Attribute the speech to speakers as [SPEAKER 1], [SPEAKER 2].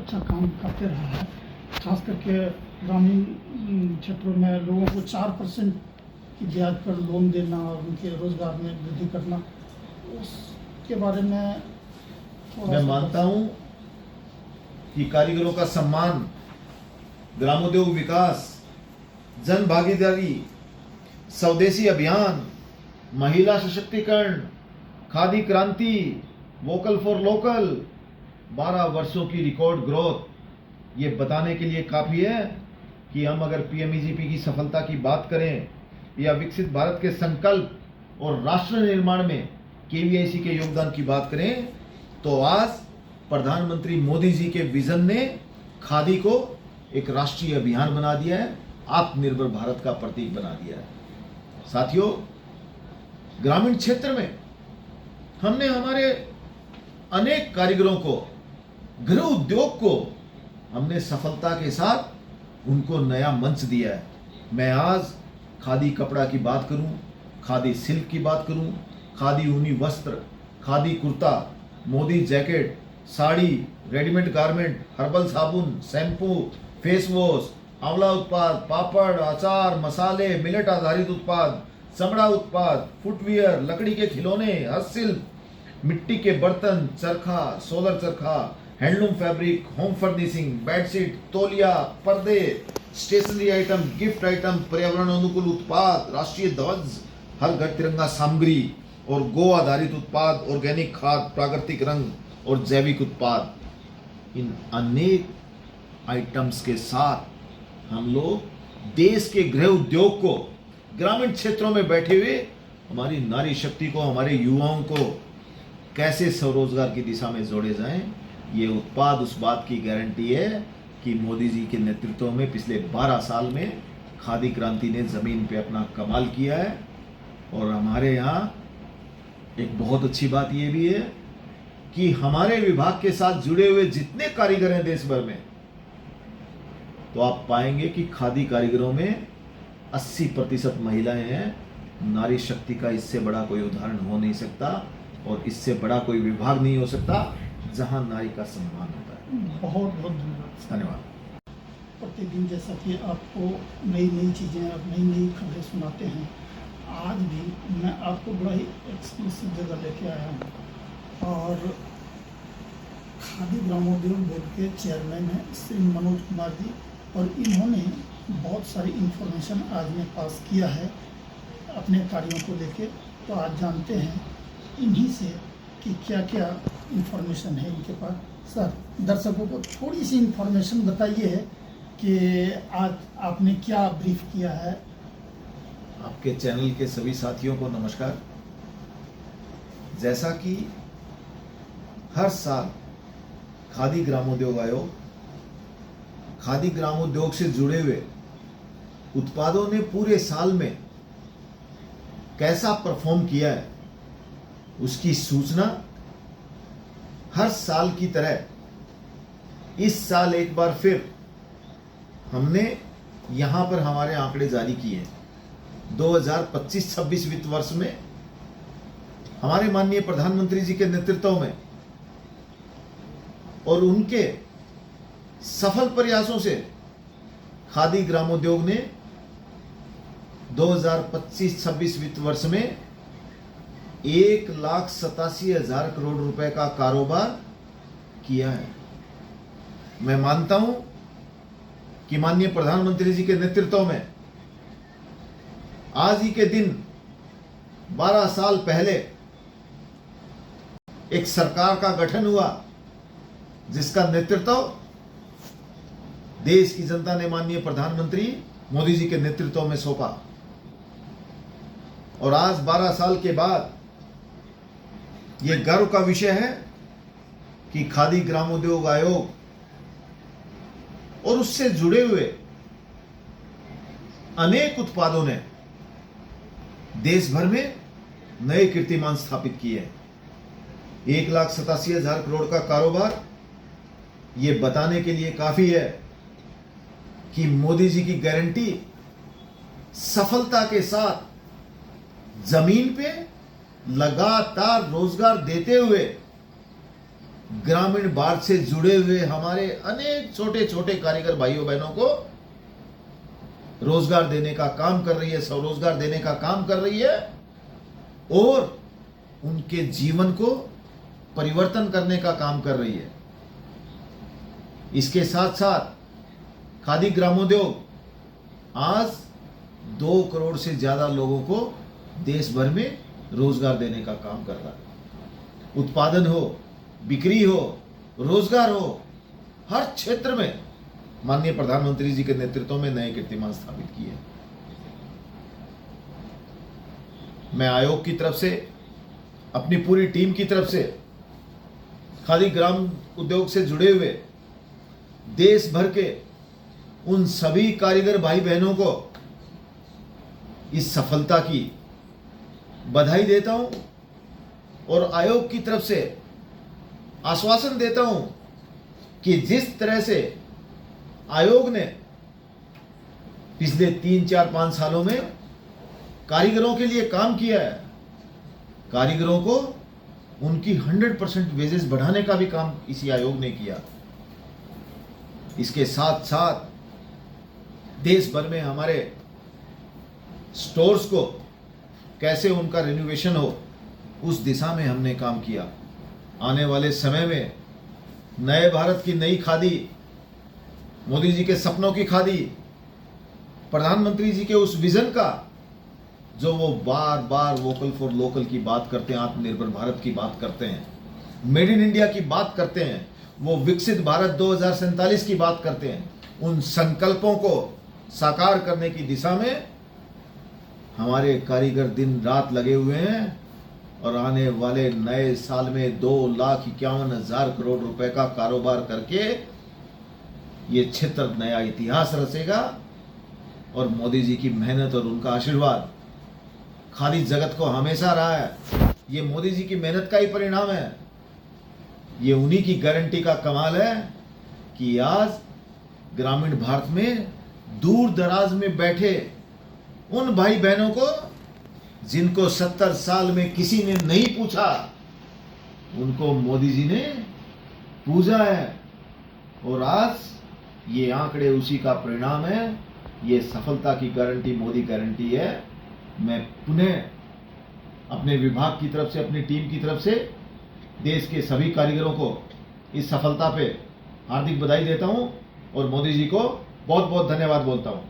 [SPEAKER 1] अच्छा काम करते रहा है। खास करके ग्रामीण क्षेत्रों में लोगों को 4% की ब्याज पर लोन देना और उनके रोजगार में वृद्धि करना, उसके बारे में
[SPEAKER 2] मैं मानता हूं कि कारीगरों का सम्मान, ग्रामोद्योग विकास, जन भागीदारी, स्वदेशी अभियान, महिला सशक्तिकरण, खादी क्रांति, वोकल फॉर लोकल, 12 वर्षों की रिकॉर्ड ग्रोथ ये बताने के लिए काफी है कि हम अगर पीएमईजीपी की सफलता की बात करें या विकसित भारत के संकल्प और राष्ट्र निर्माण में केवीआईसी के योगदान की बात करें तो आज प्रधानमंत्री मोदी जी के विजन ने खादी को एक राष्ट्रीय अभियान बना दिया है, आत्मनिर्भर भारत का प्रतीक बना दिया है। साथियों, ग्रामीण क्षेत्र में हमने हमारे अनेक कारीगरों को, गृह उद्योग को हमने सफलता के साथ उनको नया मंच दिया है। मैं आज खादी कपड़ा की बात करूं, खादी सिल्क की बात करूं, खादी ऊनी वस्त्र, khadi kurta, Modi jacket, sari, readymade garment, herbal साबुन, शैम्पू, फेस वॉश, आंवला उत्पाद, पापड़, अचार, मसाले, मिलेट आधारित उत्पाद, चमड़ा उत्पाद, फुटवियर, लकड़ी के खिलौने, हस्तशिल्प, मिट्टी के बर्तन, चरखा, सोलर चरखा, handloom fabric, home furnishing, bedsheet, तौलिया, पर्दे, स्टेशनरी आइटम, गिफ्ट आइटम, पर्यावरण अनुकूल उत्पाद, राष्ट्रीय ध्वज, हर घर तिरंगा सामग्री और गो आधारित उत्पाद, ऑर्गेनिक खाद, प्राकृतिक रंग और जैविक उत्पाद, इन अनेक आइटम्स के साथ हम लोग देश के गृह उद्योग को ग्रामीण क्षेत्रों में बैठे हुए हमारी नारी शक्ति को, हमारे युवाओं को कैसे स्वरोजगार की दिशा में जोड़े जाएं, ये उत्पाद उस बात की गारंटी है कि मोदी जी के नेतृत्व में पिछले 12 साल में खादी क्रांति ने जमीन पे अपना कमाल किया है। और हमारे यहाँ एक बहुत अच्छी बात ये भी है कि हमारे विभाग के साथ जुड़े हुए जितने कारीगर हैं देश भर में, तो आप पाएंगे कि खादी कारीगरों में 80% महिलाएं हैं। नारी शक्ति का इससे बड़ा कोई उदाहरण हो नहीं सकता और इससे बड़ा कोई विभाग नहीं हो सकता जहां नारी का सम्मान होता है।
[SPEAKER 1] बहुत बहुत धन्यवाद। प्रतिदिन जैसा कि आपको नई नई चीज़ें और नई नई खबरें सुनाते हैं, आज भी मैं आपको बड़ा ही एक्सक्लूसिव जगह लेके आया हूँ और खादी ग्रामोद्योग बोर्ड के चेयरमैन हैं श्री मनोज कुमार जी, और इन्होंने बहुत सारी इन्फॉर्मेशन आज में पास किया है अपने कार्यों को लेके। तो आज जानते हैं इन्हीं से कि क्या क्या इन्फॉर्मेशन है इनके पास। सर, दर्शकों को थोड़ी सी इन्फॉर्मेशन बताइए कि आज आपने क्या ब्रीफ किया है।
[SPEAKER 2] आपके चैनल के सभी साथियों को नमस्कार। जैसा कि हर साल खादी ग्रामोद्योग आयोग खादी ग्रामोद्योग से जुड़े हुए उत्पादों ने पूरे साल में कैसा परफॉर्म किया है उसकी सूचना हर साल की तरह इस साल एक बार फिर हमने यहां पर हमारे आंकड़े जारी किए हैं। 2025-26 वित्त वर्ष में हमारे माननीय प्रधानमंत्री जी के नेतृत्व में और उनके सफल प्रयासों से खादी ग्रामोद्योग ने 2025-26 वित्त वर्ष में 1,87,000 करोड़ रुपए का कारोबार किया है। मैं मानता हूं कि माननीय प्रधानमंत्री जी के नेतृत्व में आज ही के दिन 12 साल पहले एक सरकार का गठन हुआ जिसका नेतृत्व देश की जनता ने माननीय प्रधानमंत्री मोदी जी के नेतृत्व में सौंपा। और आज 12 साल के बाद यह गर्व का विषय है कि खादी ग्रामोद्योग आयोग और उससे जुड़े हुए अनेक उत्पादों ने देश भर में नए कीर्तिमान स्थापित किए हैं। 1,87,000 करोड़ का कारोबार ये बताने के लिए काफी है कि मोदी जी की गारंटी सफलता के साथ जमीन पे लगातार रोजगार देते हुए ग्रामीण भारत से जुड़े हुए हमारे अनेक छोटे छोटे कारीगर भाइयों बहनों को रोजगार देने का काम कर रही है, स्वरोजगार देने का काम कर रही है और उनके जीवन को परिवर्तन करने का काम कर रही है। इसके साथ साथ खादी ग्रामोद्योग आज 2 करोड़ से ज्यादा लोगों को देश भर में रोजगार देने का काम कर रहा है। उत्पादन हो, बिक्री हो, रोजगार हो, हर क्षेत्र में माननीय प्रधानमंत्री जी के नेतृत्व में नए कीर्तिमान स्थापित किए। मैं आयोग की तरफ से, अपनी पूरी टीम की तरफ से खादी ग्राम उद्योग से जुड़े हुए देश भर के उन सभी कारीगर भाई बहनों को इस सफलता की बधाई देता हूं और आयोग की तरफ से आश्वासन देता हूं कि जिस तरह से आयोग ने पिछले 3-4-5 सालों में कारीगरों के लिए काम किया है, कारीगरों को उनकी 100% वेजेस बढ़ाने का भी काम इसी आयोग ने किया। इसके साथ साथ देश भर में हमारे स्टोर्स को कैसे उनका रिनोवेशन हो, उस दिशा में हमने काम किया। आने वाले समय में नए भारत की नई खादी, मोदी जी के सपनों की खादी, प्रधानमंत्री जी के उस विजन का जो वो बार बार वोकल फॉर लोकल की बात करते हैं, आत्मनिर्भर भारत की बात करते हैं, मेड इन इंडिया की बात करते हैं, वो विकसित भारत 2047 की बात करते हैं, उन संकल्पों को साकार करने की दिशा में हमारे कारीगर दिन रात लगे हुए हैं और आने वाले नए साल में 2,51,000 करोड़ रुपए का कारोबार करके ये क्षेत्र नया इतिहास रचेगा। और मोदी जी की मेहनत और उनका आशीर्वाद खादी जगत को हमेशा रहा है। ये मोदी जी की मेहनत का ही परिणाम है। ये उन्हीं की गारंटी का कमाल है कि आज ग्रामीण भारत में दूर दराज में बैठे उन भाई बहनों को जिनको 70 साल में किसी ने नहीं पूछा, उनको मोदी जी ने पूजा है। और आज ये आंकड़े उसी का परिणाम है। ये सफलता की गारंटी मोदी गारंटी है। मैं पुनः अपने विभाग की तरफ से, अपनी टीम की तरफ से देश के सभी कारीगरों को इस सफलता पे हार्दिक बधाई देता हूं और मोदी जी को बहुत बहुत धन्यवाद बोलता हूं।